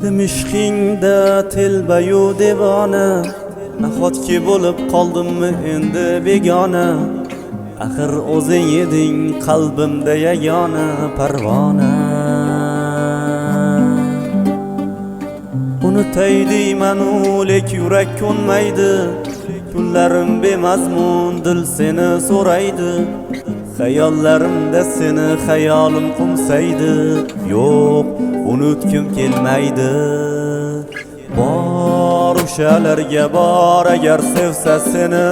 Ishqingda telbayu devona, nahotki bo'lib qoldimmi endi begona. Axir o'zing eding qalbimda yagona parvona. Unutay deymanu lek yurak ko'nmaydi. Kunlarim bemazmun, dil seni so'raydi. Xayollarimda seni xayolim qumsaydi. Yo'q, unutkim kelmaydi. Bor o'shalarga bor agar sevsa seni,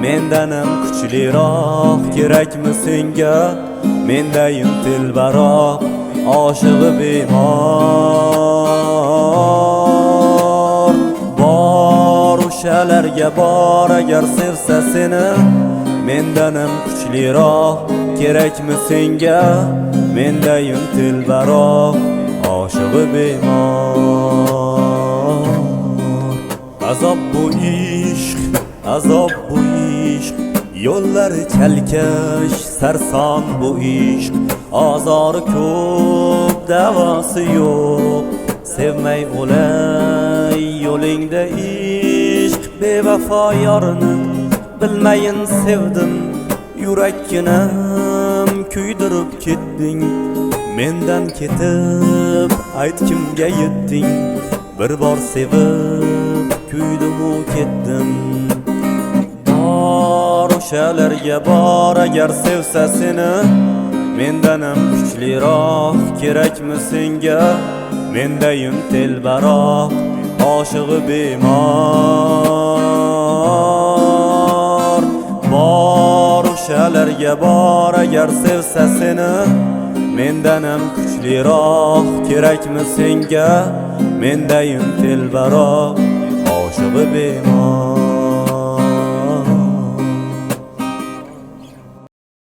mendanam kuchliroq kerakmi senga? Mendayim telbaroq, oshig'i bemor. Bor o'shalarga bor agar sevsa seni, mendanam kuchliroq kerakmi senga? Mendayim telbaroq, oshig'i bemor. Azob bu ishq, azob bu ishq, yo'llari chalkash, sarson bu ishq. Azori ko'p, davosi yo'q. Sevmay o'lay yo'lingda ishq. Bevafo yorini bilmayin sevdim, yurakkinam kuydirib ketding. Mendan ketib ayt kimga yetding? Bir bor sevib kuydim-u ketdim. Bor o'shalarga bor agar sevsa seni, mendanam kuchliroq kerakmi senga? Mendayim telbaroq, oshig'i bemor. Bor o'shalarga bor agar sevsa seni, mendanam kuchliroq kerakmi senga? Mendayim telbaroq, oshig'i bemor.